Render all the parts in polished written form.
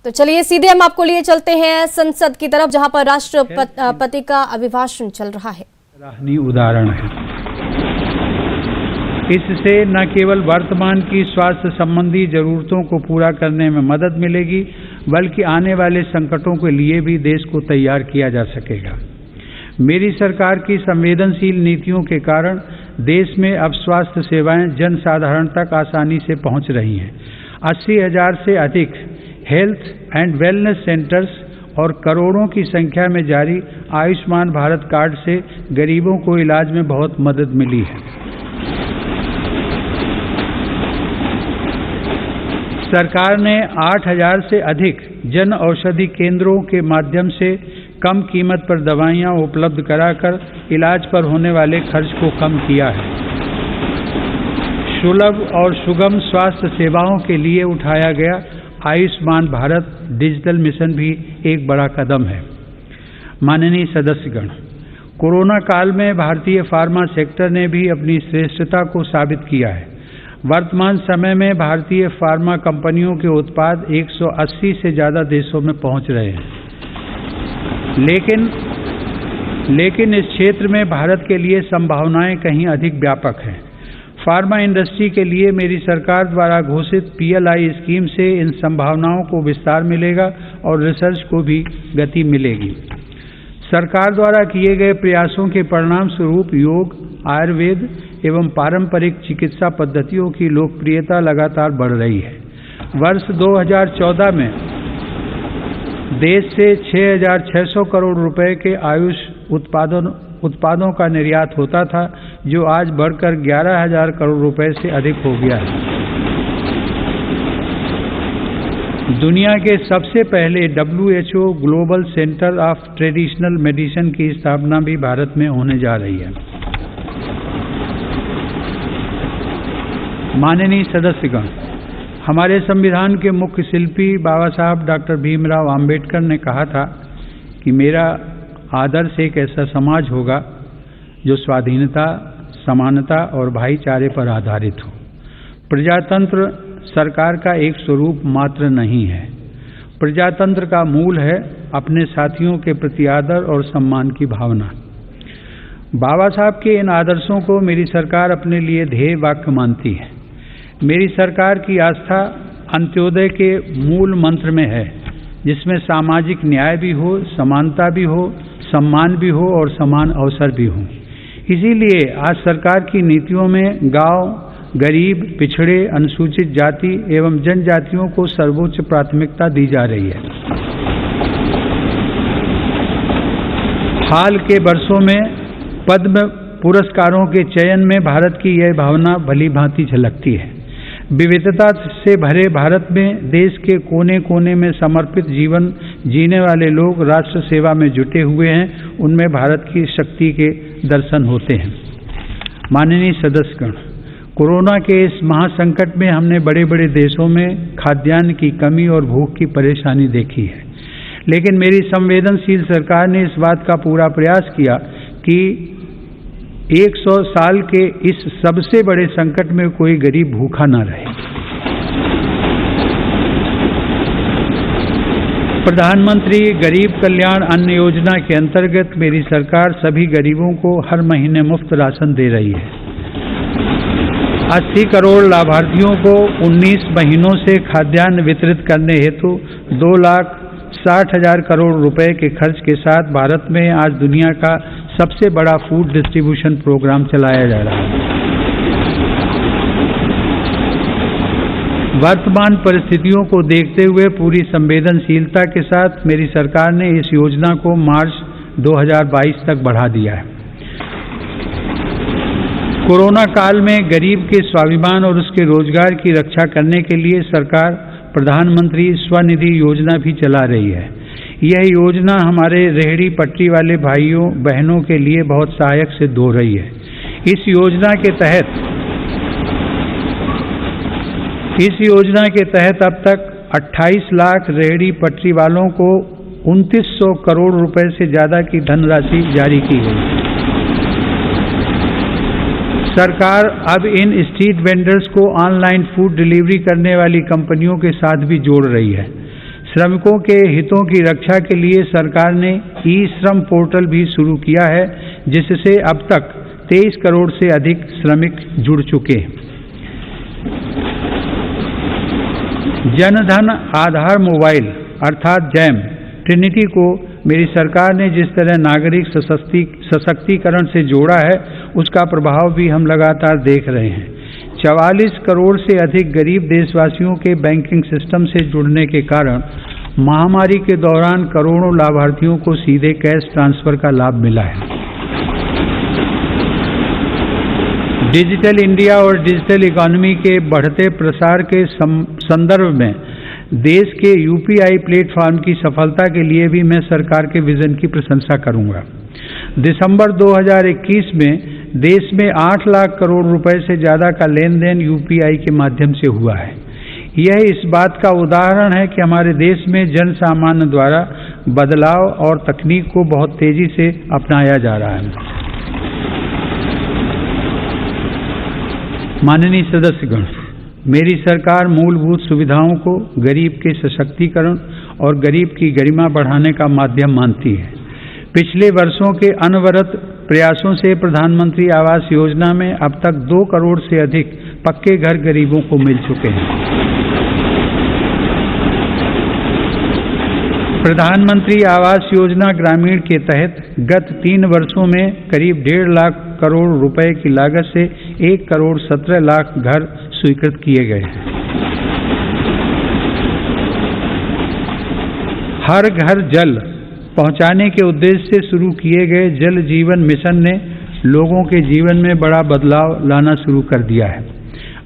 तो चलिए सीधे हम आपको लिए चलते हैं संसद की तरफ, जहां पर राष्ट्रपति का अभिभाषण चल रहा है। सराहनीय उदाहरण है। इससे न केवल वर्तमान की स्वास्थ्य संबंधी जरूरतों को पूरा करने में मदद मिलेगी, बल्कि आने वाले संकटों के लिए भी देश को तैयार किया जा सकेगा। मेरी सरकार की संवेदनशील नीतियों के कारण देश में अब स्वास्थ्य सेवाएं जन साधारण तक आसानी से पहुंच रही हैं। 80,000 से अधिक हेल्थ एंड वेलनेस सेंटर्स और करोड़ों की संख्या में जारी आयुष्मान भारत कार्ड से गरीबों को इलाज में बहुत मदद मिली है। सरकार ने 8,000 से अधिक जन औषधि केंद्रों के माध्यम से कम कीमत पर दवाइयां उपलब्ध कराकर इलाज पर होने वाले खर्च को कम किया है। सुलभ और सुगम स्वास्थ्य सेवाओं के लिए उठाया गया आयुष्मान भारत डिजिटल मिशन भी एक बड़ा कदम है। माननीय सदस्यगण, कोरोना काल में भारतीय फार्मा सेक्टर ने भी अपनी श्रेष्ठता को साबित किया है। वर्तमान समय में भारतीय फार्मा कंपनियों के उत्पाद 180 से ज़्यादा देशों में पहुंच रहे हैं। लेकिन इस क्षेत्र में भारत के लिए संभावनाएं कहीं अधिक व्यापक हैं। फार्मा इंडस्ट्री के लिए मेरी सरकार द्वारा घोषित PLI स्कीम से इन संभावनाओं को विस्तार मिलेगा और रिसर्च को भी गति मिलेगी। सरकार द्वारा किए गए प्रयासों के परिणाम स्वरूप योग, आयुर्वेद एवं पारंपरिक चिकित्सा पद्धतियों की लोकप्रियता लगातार बढ़ रही है। वर्ष 2014 में देश से 6,600 करोड़ रुपए के आयुष उत्पादों का निर्यात होता था, जो आज बढ़कर 11,000 करोड़ रुपए से अधिक हो गया है। दुनिया के सबसे पहले WHO global centre of traditional medicine की स्थापना भी भारत में होने जा रही है। माननीय सदस्यगण, हमारे संविधान के मुख्य शिल्पी बाबा साहब डॉक्टर भीमराव आम्बेडकर ने कहा था कि मेरा आदर्श एक ऐसा समाज होगा जो स्वाधीनता, समानता और भाईचारे पर आधारित हो। प्रजातंत्र सरकार का एक स्वरूप मात्र नहीं है। प्रजातंत्र का मूल है अपने साथियों के प्रति आदर और सम्मान की भावना। बाबा साहब के इन आदर्शों को मेरी सरकार अपने लिए ध्येय वाक्य मानती है। मेरी सरकार की आस्था अंत्योदय के मूल मंत्र में है, जिसमें सामाजिक न्याय भी हो, समानता भी हो, सम्मान भी हो और समान अवसर भी हो। इसीलिए आज सरकार की नीतियों में गांव, गरीब, पिछड़े, अनुसूचित जाति एवं जनजातियों को सर्वोच्च प्राथमिकता दी जा रही है। हाल के वर्षों में पद्म पुरस्कारों के चयन में भारत की यह भावना भली भांति झलकती है। विविधता से भरे भारत में देश के कोने कोने में समर्पित जीवन जीने वाले लोग राष्ट्र सेवा में जुटे हुए हैं। उनमें भारत की शक्ति के दर्शन होते हैं। माननीय सदस्यगण, कोरोना के इस महासंकट में हमने बड़े बड़े देशों में खाद्यान्न की कमी और भूख की परेशानी देखी है, लेकिन मेरी संवेदनशील सरकार ने इस बात का पूरा प्रयास किया कि 100 साल के इस सबसे बड़े संकट में कोई गरीब भूखा न रहे। प्रधानमंत्री गरीब कल्याण अन्न योजना के अंतर्गत मेरी सरकार सभी गरीबों को हर महीने मुफ्त राशन दे रही है। 80 करोड़ लाभार्थियों को 19 महीनों से खाद्यान्न वितरित करने हेतु 2,60,000 करोड़ रुपए के खर्च के साथ भारत में आज दुनिया का सबसे बड़ा फूड डिस्ट्रीब्यूशन प्रोग्राम चलाया जा रहा है। वर्तमान परिस्थितियों को देखते हुए पूरी संवेदनशीलता के साथ मेरी सरकार ने इस योजना को मार्च 2022 तक बढ़ा दिया है। कोरोना काल में गरीब के स्वाभिमान और उसके रोजगार की रक्षा करने के लिए सरकार प्रधानमंत्री स्वनिधि योजना भी चला रही है। यह योजना हमारे रेहड़ी पटरी वाले भाइयों बहनों के लिए बहुत सहायक सिद्ध हो रही है। इस योजना के तहत अब तक 28 लाख रेहड़ी पटरी वालों को 2900 करोड़ रुपए से ज्यादा की धनराशि जारी की गई। सरकार अब इन स्ट्रीट वेंडर्स को ऑनलाइन फूड डिलीवरी करने वाली कंपनियों के साथ भी जोड़ रही है। श्रमिकों के हितों की रक्षा के लिए सरकार ने ई श्रम पोर्टल भी शुरू किया है, जिससे अब तक 23 करोड़ से अधिक श्रमिक जुड़ चुके हैं। जनधन आधार मोबाइल अर्थात जैम ट्रिनिटी को मेरी सरकार ने जिस तरह नागरिक सशक्तिकरण से जोड़ा है, उसका प्रभाव भी हम लगातार देख रहे हैं। 44 करोड़ से अधिक गरीब देशवासियों के बैंकिंग सिस्टम से जुड़ने के कारण महामारी के दौरान करोड़ों लाभार्थियों को सीधे कैश ट्रांसफर का लाभ मिला है। डिजिटल इंडिया और डिजिटल इकोनॉमी के बढ़ते प्रसार के संदर्भ में देश के यूपीआई प्लेटफॉर्म की सफलता के लिए भी मैं सरकार के विजन की प्रशंसा करूंगा। दिसंबर 2021 में देश में 8 लाख करोड़ रुपए से ज़्यादा का लेन देन यूपीआई के माध्यम से हुआ है। यह इस बात का उदाहरण है कि हमारे देश में जन सामान्य द्वारा बदलाव और तकनीक को बहुत तेजी से अपनाया जा रहा है। माननीय सदस्यगण, मेरी सरकार मूलभूत सुविधाओं को गरीब के सशक्तिकरण और गरीब की गरिमा बढ़ाने का माध्यम मानती है। पिछले वर्षों के अनवरत प्रयासों से प्रधानमंत्री आवास योजना में अब तक 2 करोड़ से अधिक पक्के घर गरीबों को मिल चुके हैं। प्रधानमंत्री आवास योजना ग्रामीण के तहत गत 3 वर्षों में करीब 1.5 लाख करोड़ रुपए की लागत से 1 करोड़ 17 लाख घर स्वीकृत किए गए हैं। हर घर जल पहुंचाने के उद्देश्य से शुरू किए गए जल जीवन मिशन ने लोगों के जीवन में बड़ा बदलाव लाना शुरू कर दिया है।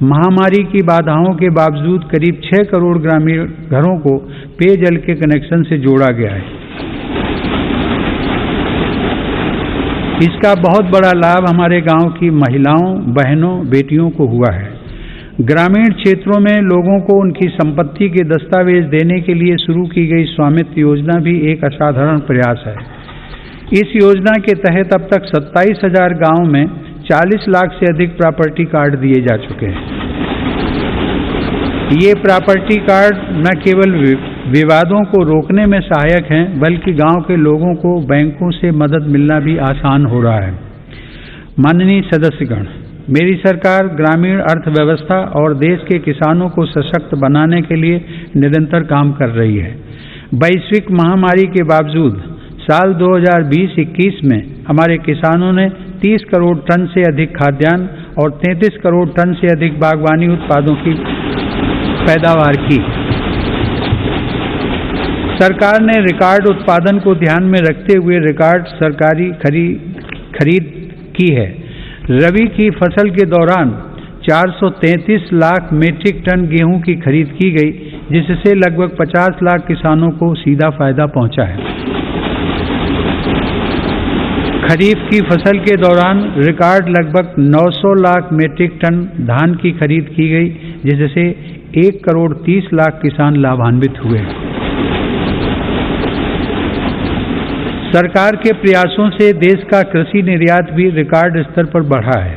महामारी की बाधाओं के बावजूद करीब 6 करोड़ ग्रामीण घरों को पेयजल के कनेक्शन से जोड़ा गया है। इसका बहुत बड़ा लाभ हमारे गांव की महिलाओं, बहनों, बेटियों को हुआ है। ग्रामीण क्षेत्रों में लोगों को उनकी संपत्ति के दस्तावेज देने के लिए शुरू की गई स्वामित्व योजना भी एक असाधारण प्रयास है। इस योजना के तहत अब तक 27,000 गाँव में 40 लाख से अधिक प्रॉपर्टी कार्ड दिए जा चुके हैं। ये प्रॉपर्टी कार्ड न केवल विवादों को रोकने में सहायक हैं, बल्कि गांव के लोगों को बैंकों से मदद मिलना भी आसान हो रहा है। माननीय सदस्यगण, मेरी सरकार ग्रामीण अर्थव्यवस्था और देश के किसानों को सशक्त बनाने के लिए निरंतर काम कर रही है। वैश्विक महामारी के बावजूद साल 2020-21 में हमारे किसानों ने 30 करोड़ टन से अधिक खाद्यान्न और 33 करोड़ टन से अधिक बागवानी उत्पादों की पैदावार की। सरकार ने रिकॉर्ड उत्पादन को ध्यान में रखते हुए रिकॉर्ड सरकारी खरीद की है। रबी की फसल के दौरान 433 लाख मीट्रिक टन गेहूं की खरीद की गई, जिससे लगभग 50 लाख किसानों को सीधा फायदा पहुंचा है। खरीफ की फसल के दौरान रिकॉर्ड लगभग 900 लाख मीट्रिक टन धान की खरीद की गई, जिससे 1 करोड़ 30 लाख किसान लाभान्वित हुए। सरकार के प्रयासों से देश का कृषि निर्यात भी रिकॉर्ड स्तर पर बढ़ा है।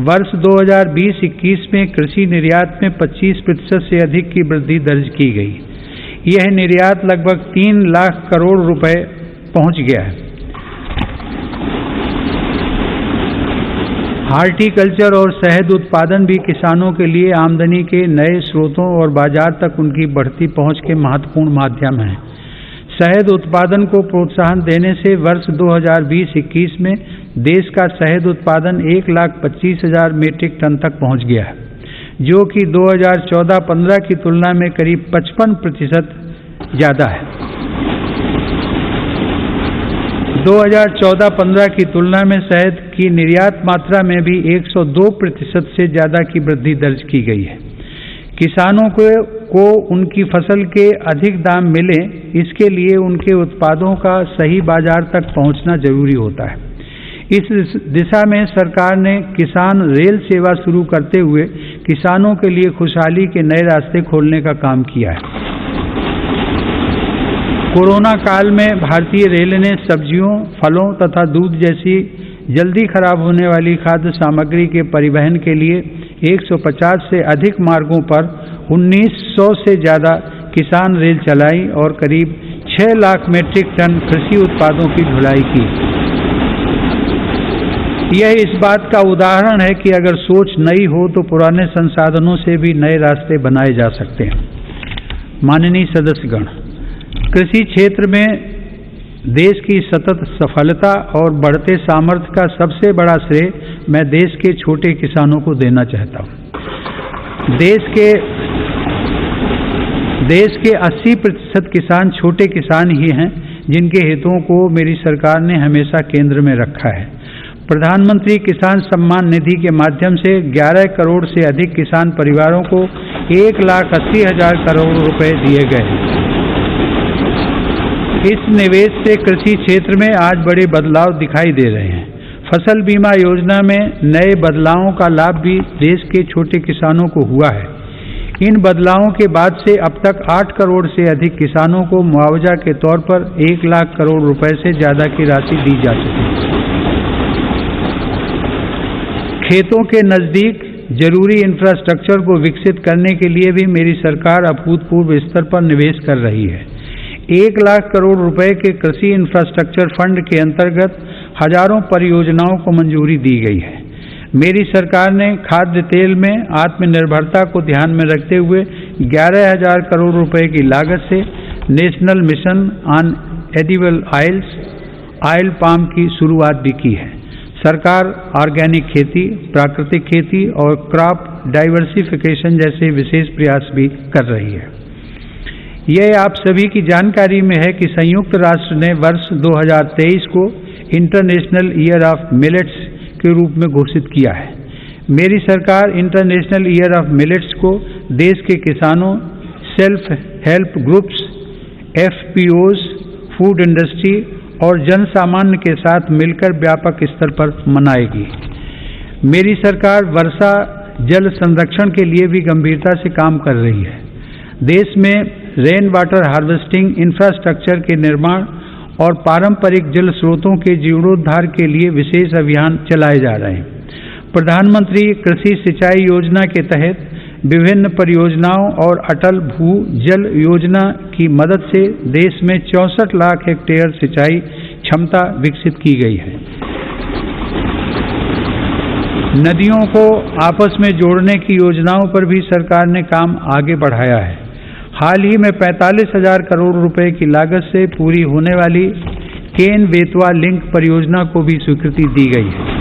वर्ष 2020-21 में कृषि निर्यात में 25% से अधिक की वृद्धि दर्ज की गई। यह निर्यात लगभग 3 लाख करोड़ रुपए पहुंच गया है। हार्टिकल्चर और शहद उत्पादन भी किसानों के लिए आमदनी के नए स्रोतों और बाजार तक उनकी बढ़ती पहुंच के महत्वपूर्ण माध्यम हैं। शहद उत्पादन को प्रोत्साहन देने से वर्ष 2020-21 में देश का शहद उत्पादन 1,25,000 मीट्रिक टन तक पहुंच गया है, जो कि 2014-15 की तुलना में करीब 55% ज़्यादा है। 2014-15 की तुलना में शहद की निर्यात मात्रा में भी 102% से ज़्यादा की वृद्धि दर्ज की गई है। किसानों को उनकी फसल के अधिक दाम मिले, इसके लिए उनके उत्पादों का सही बाजार तक पहुंचना जरूरी होता है। इस दिशा में सरकार ने किसान रेल सेवा शुरू करते हुए किसानों के लिए खुशहाली के नए रास्ते खोलने का काम किया है। कोरोना काल में भारतीय रेल ने सब्जियों, फलों तथा दूध जैसी जल्दी खराब होने वाली खाद्य सामग्री के परिवहन के लिए 150 से अधिक मार्गों पर 1900 से ज़्यादा किसान रेल चलाई और करीब 6 लाख मीट्रिक टन कृषि उत्पादों की ढुलाई की। यह इस बात का उदाहरण है कि अगर सोच नई हो तो पुराने संसाधनों से भी नए रास्ते बनाए जा सकते हैं। माननीय सदस्यगण, कृषि क्षेत्र में देश की सतत सफलता और बढ़ते सामर्थ्य का सबसे बड़ा श्रेय मैं देश के छोटे किसानों को देना चाहता हूँ। देश के 80% किसान छोटे किसान ही हैं, जिनके हितों को मेरी सरकार ने हमेशा केंद्र में रखा है। प्रधानमंत्री किसान सम्मान निधि के माध्यम से 11 करोड़ से अधिक किसान परिवारों को 1,80,000 करोड़ रुपए दिए गए। इस निवेश से कृषि क्षेत्र में आज बड़े बदलाव दिखाई दे रहे हैं। फसल बीमा योजना में नए बदलावों का लाभ भी देश के छोटे किसानों को हुआ है। इन बदलावों के बाद से अब तक 8 करोड़ से अधिक किसानों को मुआवजा के तौर पर 1 लाख करोड़ रुपए से ज्यादा की राशि दी जा चुकी है। खेतों के नजदीक जरूरी इंफ्रास्ट्रक्चर को विकसित करने के लिए भी मेरी सरकार अभूतपूर्व स्तर पर निवेश कर रही है। 1 लाख करोड़ रुपए के कृषि इंफ्रास्ट्रक्चर फंड के अंतर्गत हजारों परियोजनाओं को मंजूरी दी गई है। मेरी सरकार ने खाद्य तेल में आत्मनिर्भरता को ध्यान में रखते हुए 11,000 करोड़ रुपए की लागत से national mission on edible oils, oil palm की शुरुआत भी की है। सरकार ऑर्गेनिक खेती, प्राकृतिक खेती और क्रॉप डाइवर्सिफिकेशन जैसे विशेष प्रयास भी कर रही है। यह आप सभी की जानकारी में है कि संयुक्त राष्ट्र ने वर्ष 2023 को इंटरनेशनल ईयर ऑफ मिलेट्स के रूप में घोषित किया है। मेरी सरकार इंटरनेशनल ईयर ऑफ मिलेट्स को देश के किसानों, self help groups, FPOs, food industry और जन सामान्य के साथ मिलकर व्यापक स्तर पर मनाएगी। मेरी सरकार वर्षा जल संरक्षण के लिए भी गंभीरता से काम कर रही है। देश में रेन वाटर हार्वेस्टिंग इंफ्रास्ट्रक्चर के निर्माण और पारंपरिक जल स्रोतों के जीर्णोद्धार के लिए विशेष अभियान चलाए जा रहे हैं। प्रधानमंत्री कृषि सिंचाई योजना के तहत विभिन्न परियोजनाओं और अटल भू जल योजना की मदद से देश में 64 लाख हेक्टेयर सिंचाई क्षमता विकसित की गई है। नदियों को आपस में जोड़ने की योजनाओं पर भी सरकार ने काम आगे बढ़ाया है। हाल ही में 45,000 करोड़ रुपए की लागत से पूरी होने वाली केन बेतवा लिंक परियोजना को भी स्वीकृति दी गई है।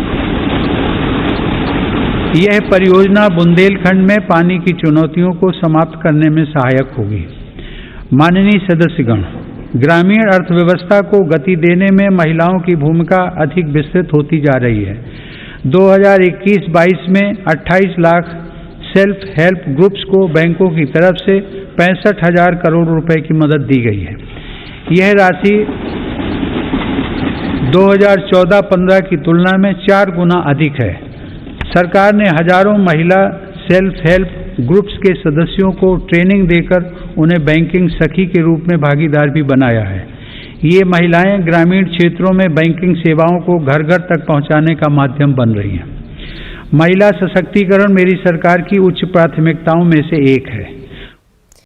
यह परियोजना बुंदेलखंड में पानी की चुनौतियों को समाप्त करने में सहायक होगी। माननीय सदस्यगण, ग्रामीण अर्थव्यवस्था को गति देने में महिलाओं की भूमिका अधिक विस्तृत होती जा रही है। 2021-22 में 28 लाख सेल्फ हेल्प ग्रुप्स को बैंकों की तरफ से 65,000 करोड़ रुपए की मदद दी गई है। यह राशि 2014-15 की तुलना में 4 गुना अधिक है। सरकार ने हजारों महिला सेल्फ हेल्प ग्रुप्स के सदस्यों को ट्रेनिंग देकर उन्हें बैंकिंग सखी के रूप में भागीदार भी बनाया है। ये महिलाएं ग्रामीण क्षेत्रों में बैंकिंग सेवाओं को घर घर तक पहुंचाने का माध्यम बन रही हैं। महिला सशक्तिकरण मेरी सरकार की उच्च प्राथमिकताओं में से एक है।